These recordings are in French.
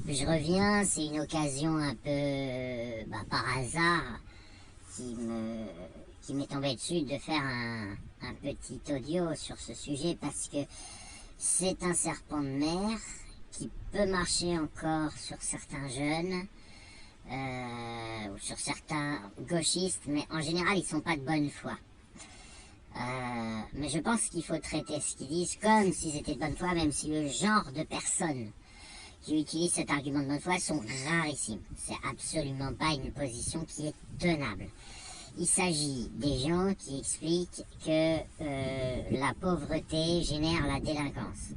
Je reviens, c'est une occasion un peu par hasard qui m'est tombée dessus de faire un petit audio sur ce sujet parce que c'est un serpent de mer qui peut marcher encore sur certains jeunes ou sur certains gauchistes, mais en général ils sont pas de bonne foi. Mais je pense qu'il faut traiter ce qu'ils disent comme s'ils étaient de bonne foi, même si le genre de personnes qui utilisent cet argument de bonne foi sont rarissimes. C'est absolument pas une position qui est tenable. Il s'agit des gens qui expliquent que la pauvreté génère la délinquance.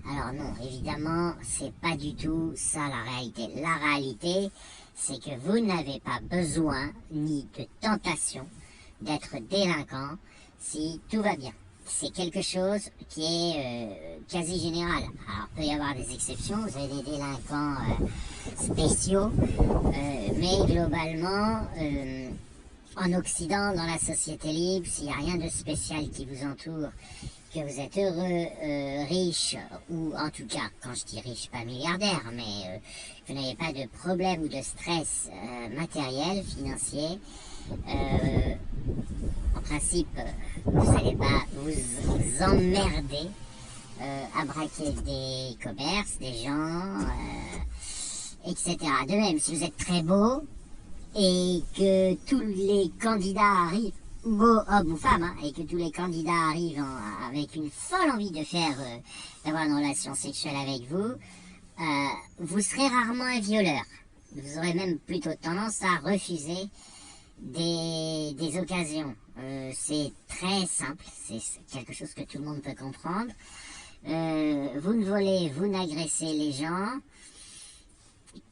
Alors non, évidemment, c'est pas du tout ça la réalité. La réalité, c'est que vous n'avez pas besoin ni de tentation d'être délinquant si tout va bien. C'est quelque chose qui est quasi général. Alors, il peut y avoir des exceptions, vous avez des délinquants spéciaux, mais globalement, en Occident, dans la société libre, s'il n'y a rien de spécial qui vous entoure, que vous êtes heureux, riche, ou en tout cas, quand je dis riche, pas milliardaire, mais vous n'avez pas de problème ou de stress matériel, financier, en principe, vous n'allez pas vous emmerder à braquer des commerces, des gens, etc. De même, si vous êtes très beau et que tous les candidats arrivent, beaux hommes ou femmes, et que tous les candidats arrivent avec une folle envie de d'avoir une relation sexuelle avec vous, vous serez rarement un violeur. Vous aurez même plutôt tendance à refuser des occasions. C'est très simple, c'est quelque chose que tout le monde peut comprendre. Vous ne volez, vous n'agressez les gens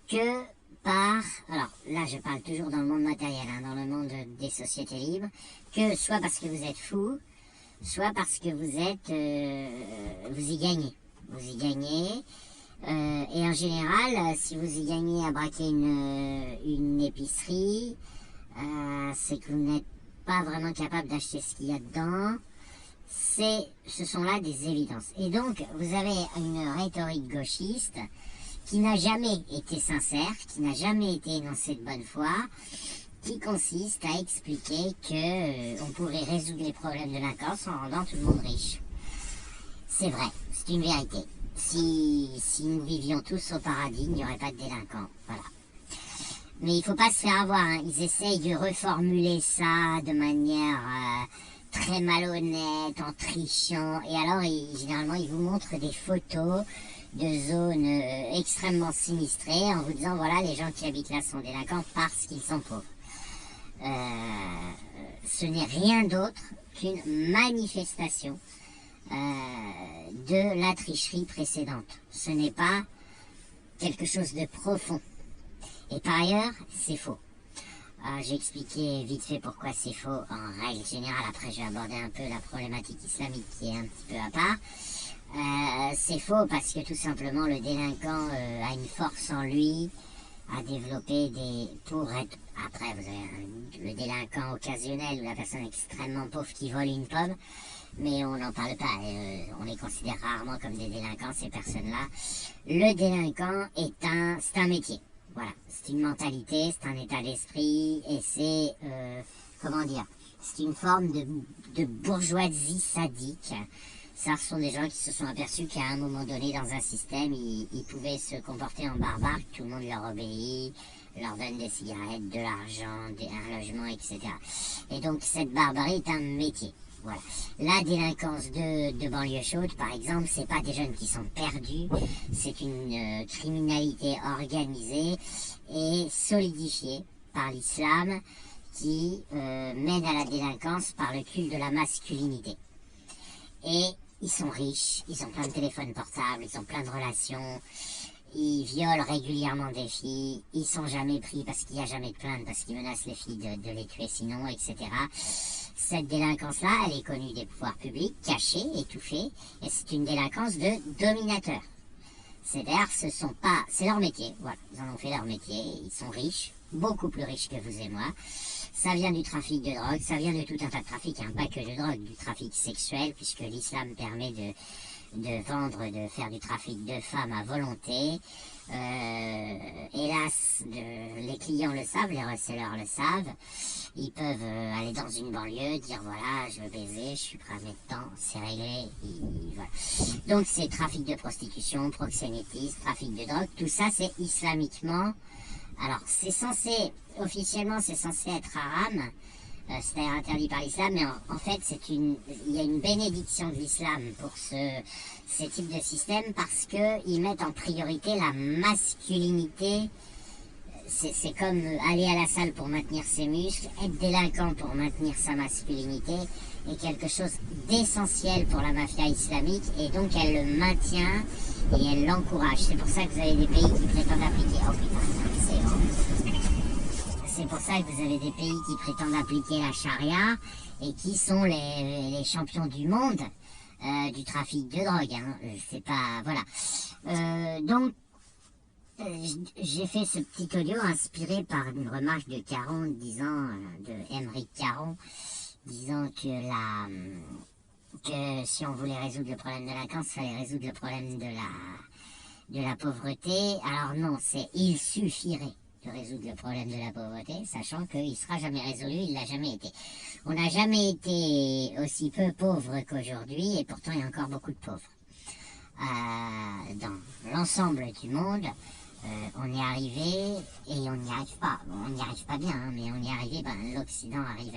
que par, alors là je parle toujours dans le monde matériel, dans le monde des sociétés libres, que soit parce que vous êtes fou, soit parce que vous y gagnez. Vous y gagnez. Et en général, si vous y gagnez à braquer une épicerie, c'est que vous n'êtes pas vraiment capable d'acheter ce qu'il y a dedans. Ce sont là des évidences. Et donc, vous avez une rhétorique gauchiste qui n'a jamais été sincère, qui n'a jamais été énoncée de bonne foi, qui consiste à expliquer que on pourrait résoudre les problèmes de délinquance en rendant tout le monde riche. C'est vrai, c'est une vérité. Si nous vivions tous au paradis, il n'y aurait pas de délinquants. Voilà. Mais il ne faut pas se faire avoir. Ils essayent de reformuler ça de manière très malhonnête, en trichant. Et alors, généralement, ils vous montrent des photos de zones extrêmement sinistrées en vous disant, voilà, les gens qui habitent là sont délinquants parce qu'ils sont pauvres. Ce n'est rien d'autre qu'une manifestation de la tricherie précédente. Ce n'est pas quelque chose de profond. Et par ailleurs, c'est faux. J'ai expliqué vite fait pourquoi c'est faux en règle générale. Après, j'ai abordé un peu la problématique islamique qui est un petit peu à part. C'est faux parce que tout simplement, le délinquant a une force en lui à développer pour être... Après, vous avez le délinquant occasionnel ou la personne extrêmement pauvre qui vole une pomme, mais on n'en parle pas. On les considère rarement comme des délinquants, ces personnes-là. Le délinquant c'est un métier. Voilà, c'est une mentalité, c'est un état d'esprit, et c'est, comment dire, c'est une forme de bourgeoisie sadique. Ça, ce sont des gens qui se sont aperçus qu'à un moment donné, dans un système, ils pouvaient se comporter en barbares, que tout le monde leur obéit, leur donne des cigarettes, de l'argent, un logement, etc. Et donc, cette barbarie est un métier. Voilà. La délinquance de banlieue chaude, par exemple, c'est pas des jeunes qui sont perdus, c'est une criminalité organisée et solidifiée par l'islam qui mène à la délinquance par le culte de la masculinité. Et ils sont riches, ils ont plein de téléphones portables, ils ont plein de relations, ils violent régulièrement des filles, ils sont jamais pris parce qu'il n'y a jamais de plainte, parce qu'ils menacent les filles de les tuer sinon, etc. Cette délinquance-là, elle est connue des pouvoirs publics, cachée, étouffée, et c'est une délinquance de dominateurs. C'est-à-dire, c'est leur métier, voilà, ils en ont fait leur métier, ils sont riches, beaucoup plus riches que vous et moi. Ça vient du trafic de drogue, ça vient de tout un tas de trafics, pas que de drogue, du trafic sexuel, puisque l'islam permet de vendre, de faire du trafic de femmes à volonté. Hélas, les clients le savent, les resellers le savent. Ils peuvent aller dans une banlieue, dire voilà, je veux baiser, je suis prêt à mettre temps, c'est réglé. Voilà. Donc c'est trafic de prostitution, proxénétisme, trafic de drogue, tout ça c'est islamiquement. Alors c'est censé, officiellement c'est censé être haram, c'est-à-dire interdit par l'islam, mais en fait il y a une bénédiction de l'islam pour ces types de systèmes parce qu'ils mettent en priorité la masculinité. C'est comme aller à la salle pour maintenir ses muscles, être délinquant pour maintenir sa masculinité est quelque chose d'essentiel pour la mafia islamique et donc elle le maintient et elle l'encourage. C'est pour ça que vous avez des pays qui prétendent appliquer... Oh putain, c'est pour ça que vous avez des pays qui prétendent appliquer la charia et qui sont les champions du monde du trafic de drogue. Hein. C'est pas... Voilà. Donc, j'ai fait ce petit audio inspiré par une remarque de Caron de Émeric Caron, disant que si on voulait résoudre le problème de la délinquance, il fallait résoudre le problème de la pauvreté. Alors non, il suffirait de résoudre le problème de la pauvreté, sachant qu'il ne sera jamais résolu, il ne l'a jamais été. On n'a jamais été aussi peu pauvres qu'aujourd'hui, et pourtant il y a encore beaucoup de pauvres. Dans l'ensemble du monde, on y est arrivé et on n'y arrive pas. Bon, on n'y arrive pas bien, hein, mais on y est arrivé. L'Occident arrive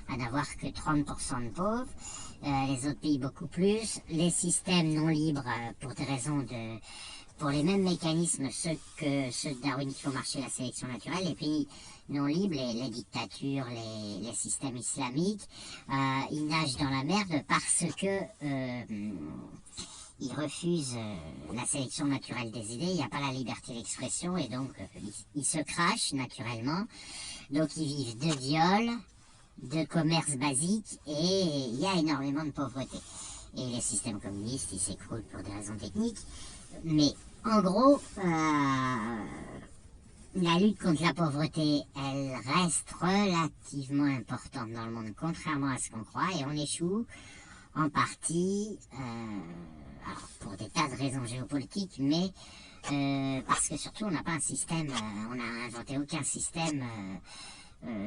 à n'avoir que 30% de pauvres. Les autres pays beaucoup plus. Les systèmes non libres, pour des raisons pour les mêmes mécanismes, ceux de Darwin qui font marcher la sélection naturelle, les pays non libres, les dictatures, les systèmes islamiques, ils nagent dans la merde parce que ils refusent la sélection naturelle des idées, il n'y a pas la liberté d'expression et donc ils se crachent naturellement. Donc ils vivent de viol, de commerce basique et il y a énormément de pauvreté. Et les systèmes communistes, ils s'écroulent pour des raisons techniques. Mais en gros, la lutte contre la pauvreté, elle reste relativement importante dans le monde, contrairement à ce qu'on croit, et on échoue en partie... alors pour des tas de raisons géopolitiques, mais parce que surtout on n'a pas un système, on n'a inventé aucun système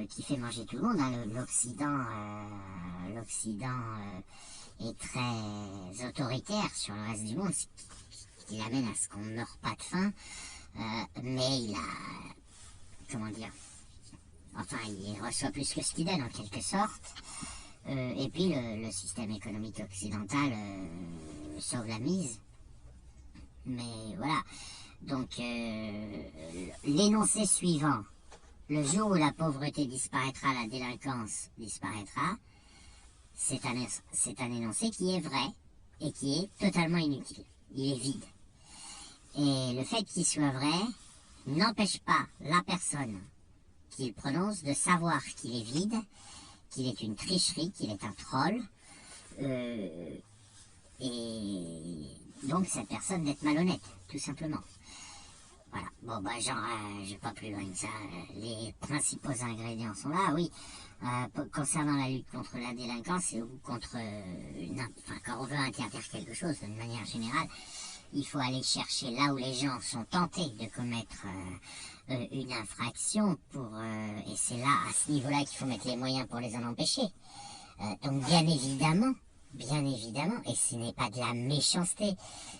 qui fait manger tout le monde. Hein. L'Occident est très autoritaire sur le reste du monde, ce qui l'amène à ce qu'on ne meure pas de faim, mais il a, comment dire, enfin il reçoit plus que ce qu'il donne en quelque sorte. Et puis le système économique occidental sauve la mise. Mais voilà. Donc l'énoncé suivant, le jour où la pauvreté disparaîtra, la délinquance disparaîtra, c'est un énoncé qui est vrai et qui est totalement inutile. Il est vide. Et le fait qu'il soit vrai n'empêche pas la personne qui le prononce de savoir qu'il est vide, qu'il est une tricherie, qu'il est un troll, et donc cette personne d'être malhonnête, tout simplement. Voilà, bon je vais pas plus loin que ça, les principaux ingrédients sont là, oui. Concernant la lutte contre la délinquance ou contre, quand on veut interdire quelque chose d'une manière générale, il faut aller chercher là où les gens sont tentés de commettre une infraction et c'est là, à ce niveau-là, qu'il faut mettre les moyens pour les en empêcher. Donc bien évidemment, et ce n'est pas de la méchanceté,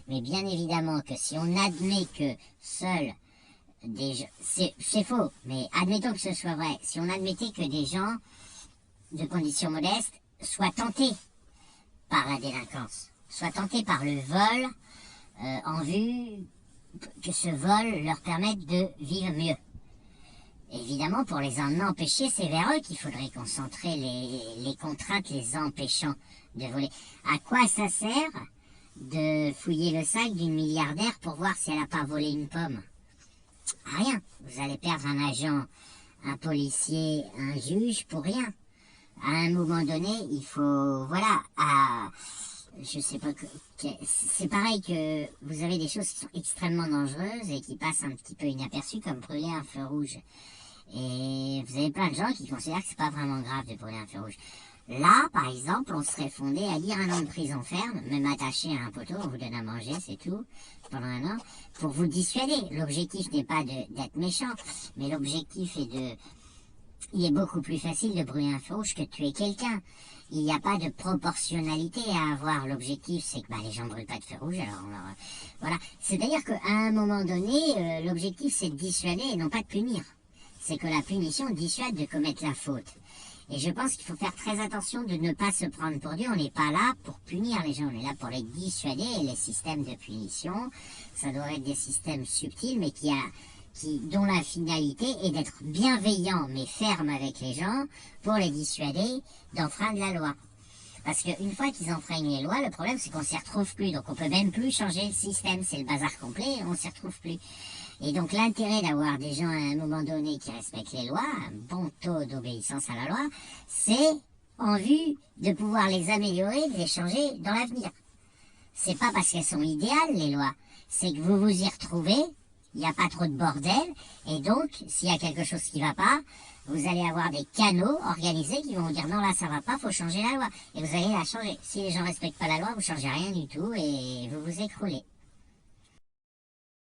mais bien évidemment que si on admet que seuls des gens, c'est faux, mais admettons que ce soit vrai, si on admettait que des gens de conditions modestes soient tentés par la délinquance, soient tentés par le vol, en vue que ce vol leur permette de vivre mieux. Évidemment, pour les en empêcher, c'est vers eux qu'il faudrait concentrer les contraintes les empêchant de voler. À quoi ça sert de fouiller le sac d'une milliardaire pour voir si elle n'a pas volé une pomme? À rien. Vous allez perdre un agent, un policier, un juge pour rien. À un moment donné, il faut... Voilà, je sais pas, c'est pareil que vous avez des choses qui sont extrêmement dangereuses et qui passent un petit peu inaperçues, comme brûler un feu rouge. Et vous avez plein de gens qui considèrent que c'est pas vraiment grave de brûler un feu rouge. Là, par exemple, on serait fondé à lire 1 an de prison ferme, même attaché à un poteau, on vous donne à manger, c'est tout, pendant 1 an, pour vous dissuader. L'objectif n'est pas d'être méchant, mais l'objectif est de... Il est beaucoup plus facile de brûler un feu rouge que de tuer quelqu'un. Il n'y a pas de proportionnalité à avoir. L'objectif, c'est que les gens ne brûlent pas de feu rouge. Alors, voilà. C'est-à-dire qu'à un moment donné, l'objectif, c'est de dissuader et non pas de punir. C'est que la punition dissuade de commettre la faute. Et je pense qu'il faut faire très attention de ne pas se prendre pour Dieu. On n'est pas là pour punir les gens, on est là pour les dissuader. Et les systèmes de punition, ça doit être des systèmes subtils, mais dont la finalité est d'être bienveillant mais ferme avec les gens pour les dissuader d'enfreindre la loi. Parce qu'une fois qu'ils enfreignent les lois, le problème c'est qu'on s'y retrouve plus. Donc on peut même plus changer le système, c'est le bazar complet et on s'y retrouve plus. Et donc l'intérêt d'avoir des gens à un moment donné qui respectent les lois, un bon taux d'obéissance à la loi, c'est en vue de pouvoir les améliorer, de les changer dans l'avenir. C'est pas parce qu'elles sont idéales les lois, c'est que vous vous y retrouvez, il n'y a pas trop de bordel, et donc s'il y a quelque chose qui va pas, vous allez avoir des canaux organisés qui vont vous dire non là ça va pas, faut changer la loi, et vous allez la changer. Si les gens respectent pas la loi, vous changez rien du tout et vous vous écroulez.